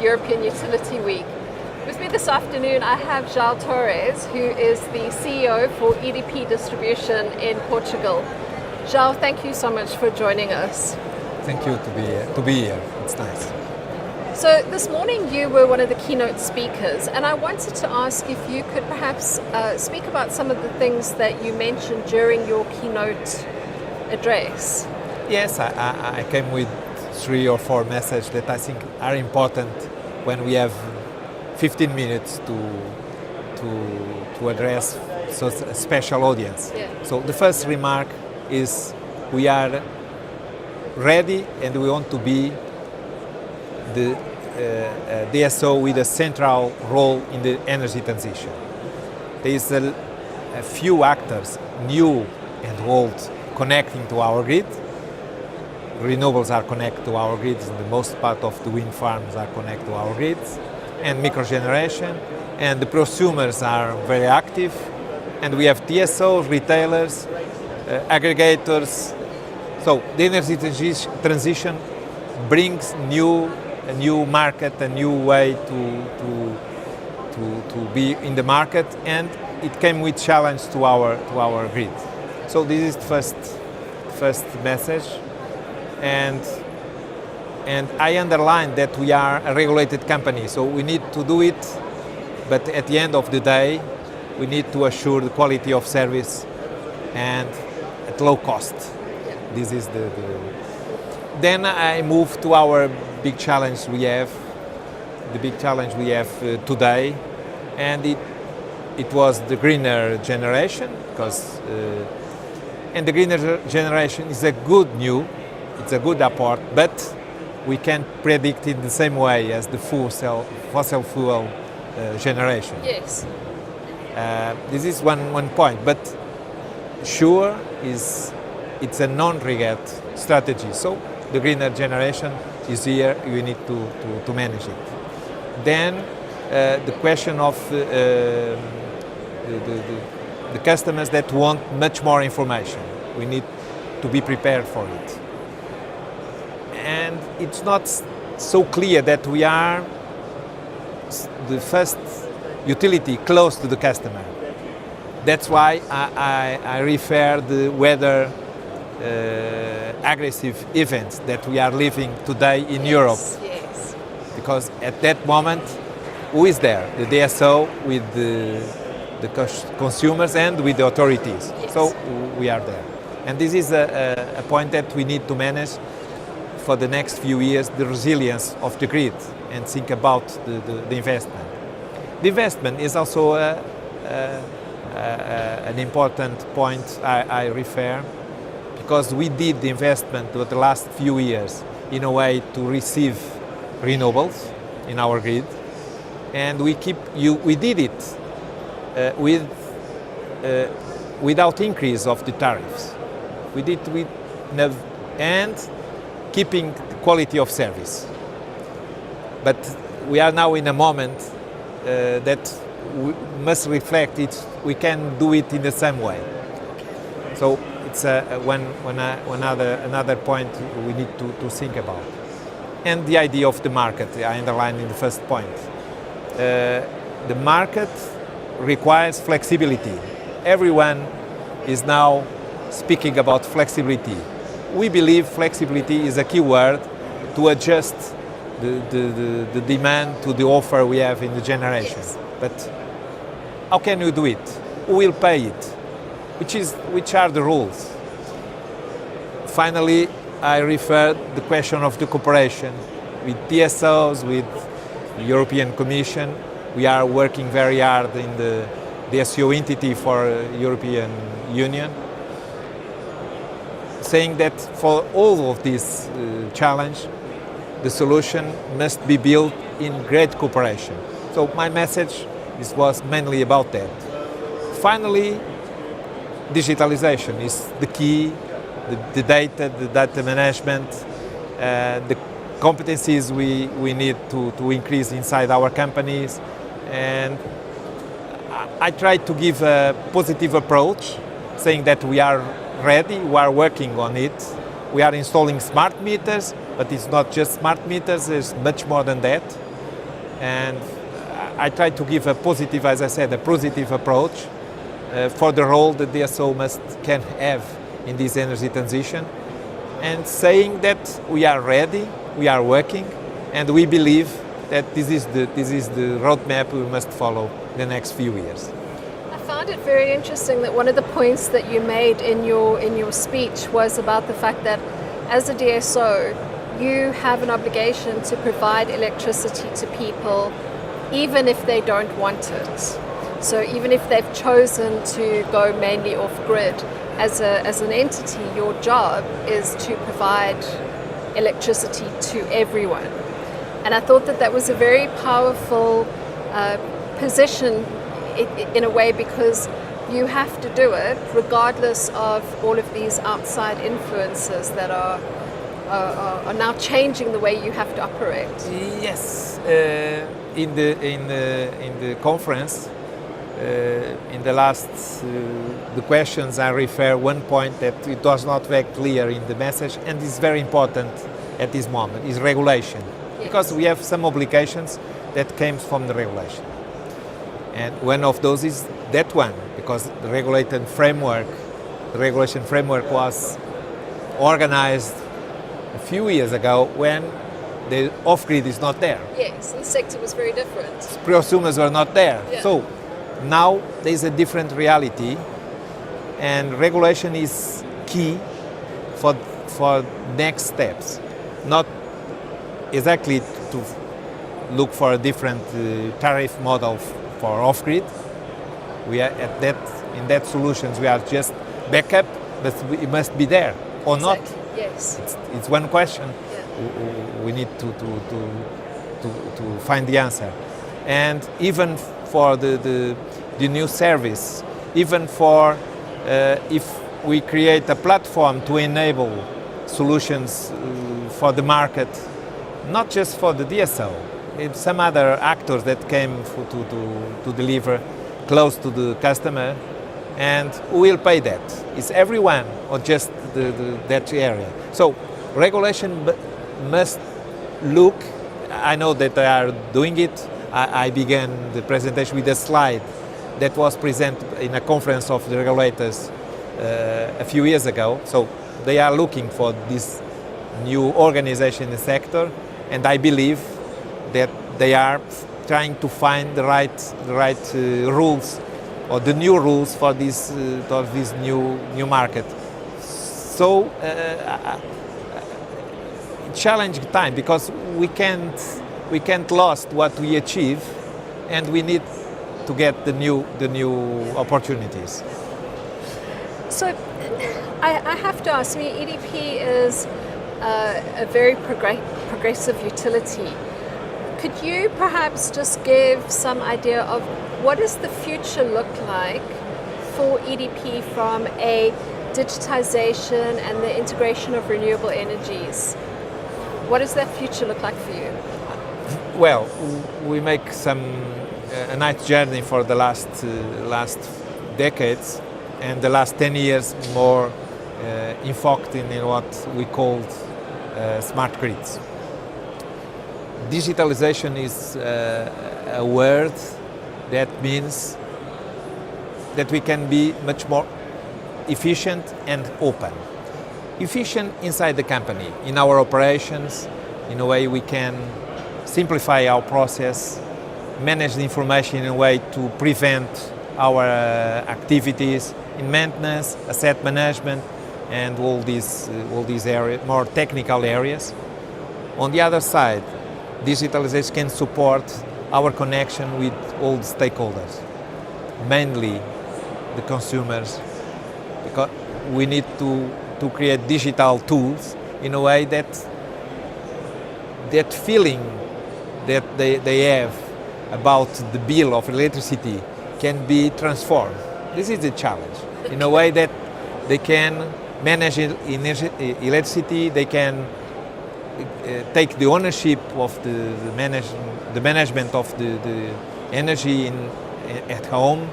European Utility Week. With me this afternoon I have Joao Torres, who is the CEO for EDP Distribuição in Portugal. Joao, thank you so much for joining us. Thank you to be here. It's nice. So this morning you were one of the keynote speakers, and I wanted to ask if you could perhaps speak about some of the things that you mentioned during your keynote address. Yes, I came with 3 or 4 messages that I think are important when we have 15 minutes to address so a special audience. Yeah. So the first remark is we are ready and we want to be the DSO with a central role in the energy transition. There is a few actors, new and old, connecting to our grid. Renewables are connected to our grids, and the most part of the wind farms are connected to our grids, and microgeneration, and the prosumers are very active, and we have DSOs, retailers, aggregators. So the energy transition brings a new market, a new way to be in the market, and it came with challenge to our grid. So this is the first message, and I underline that we are a regulated company, so we need to do it, but at the end of the day, we need to assure the quality of service and at low cost. This is the. Then I move to our big challenge we have, today, and it was the greener generation, because and the greener generation is a good apport, but we can't predict it the same way as the fossil fuel generation. Yes. This is one point, but sure it's a non-regret strategy. So the greener generation is here, we need to manage it. Then the question of the customers that want much more information. We need to be prepared for it. And it's not so clear that we are the first utility close to the customer. That's why I refer the weather aggressive events that we are living today in Europe. Yes. Because at that moment, who is there? The DSO with the consumers and with the authorities. Yes. So we are there. And this is a point that we need to manage for the next few years, the resilience of the grid, and think about the investment. The investment is also an important point I refer, because we did the investment over the last few years in a way to receive renewables in our grid, and we did it without increase of the tariffs. We did and keeping the quality of service. But we are now in a moment that we must reflect it. We can do it in the same way. So it's another point we need to think about. And the idea of the market, I underlined in the first point. The market requires flexibility. Everyone is now speaking about flexibility. We believe flexibility is a key word to adjust the demand to the offer we have in the generation. Yes. But how can you do it? Who will pay it? Which are the rules? Finally, I refer the question of the cooperation with DSOs, with the European Commission. We are working very hard in the DSO entity for European Union, saying that for all of this challenge, the solution must be built in great cooperation. So my message was mainly about that. Finally, digitalization is the key, the data management, the competencies we need to increase inside our companies. And I try to give a positive approach, saying that we are ready, we are working on it. We are installing smart meters, but it's not just smart meters, there's much more than that. And I try to give a positive, as I said, a positive approach for the role that DSO can have in this energy transition, and saying that we are ready, we are working, and we believe that this is the roadmap we must follow the next few years. I found it very interesting that one of the points that you made in your speech was about the fact that as a DSO, you have an obligation to provide electricity to people even if they don't want it. So even if they've chosen to go mainly off-grid, as an entity, your job is to provide electricity to everyone. And I thought that was a very powerful position in a way, because you have to do it regardless of all of these outside influences that are now changing the way you have to operate. Yes, in the conference, in the last the questions, I refer one point that it was not very clear in the message, and is very important at this moment, is regulation. Yes. Because we have some obligations that came from the regulation. And one of those is that one, because the regulation framework was organized a few years ago when the off-grid is not there. Yes, the sector was very different. Prosumers were not there. Yeah. So now there's a different reality, and regulation is key for next steps. Not exactly to look for a different tariff model for off-grid. We are in that solutions we are just backup, but it must be there or Exactly. not. Yes. It's one question. Yeah. We need to find the answer. And even for the new service, even for if we create a platform to enable solutions for the market, not just for the DSO, some other actors that came to deliver close to the customer, and who will pay that? Is everyone or just that area? So regulation must look, I know that they are doing it. I began the presentation with a slide that was presented in a conference of the regulators a few years ago. So they are looking for this new organization in the sector, and I believe that they are trying to find the right rules, or the new rules for this new market. So challenging time, because we can't lose what we achieve, and we need to get the new opportunities. So I have to ask, EDP is a very progressive utility. Could you perhaps just give some idea of what does the future look like for EDP from a digitization and the integration of renewable energies? What does that future look like for you? Well, we make a nice journey for the last decades, and the last 10 years more focused in what we called smart grids. Digitalization is a word that means that we can be much more efficient and open. Efficient inside the company, in our operations, in a way we can simplify our process, manage the information in a way to prevent our activities in maintenance, asset management, and all these areas, more technical areas. On the other side, digitalization can support our connection with all the stakeholders, mainly the consumers, because we need to create digital tools in a way that feeling that they have about the bill of electricity can be transformed. This is the challenge. In a way that they can manage electricity, they can take the ownership of the management of the energy at home.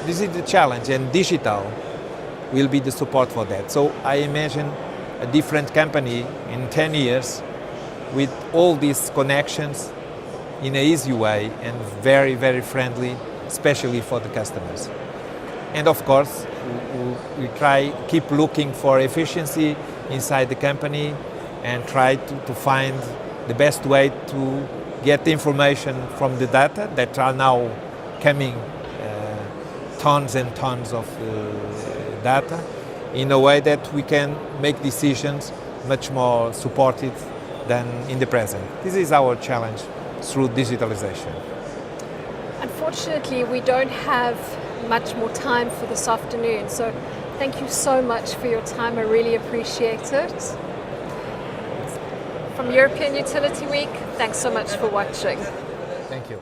This is the challenge, and digital will be the support for that. So I imagine a different company in 10 years with all these connections in an easy way and very, very friendly, especially for the customers. And of course, we try keep looking for efficiency inside the company and try to find the best way to get the information from the data that are now coming, tons and tons of data, in a way that we can make decisions much more supported than in the present. This is our challenge through digitalization. Unfortunately, we don't have much more time for this afternoon, so thank you so much for your time. I really appreciate it. From European Utility Week, thanks so much for watching. Thank you.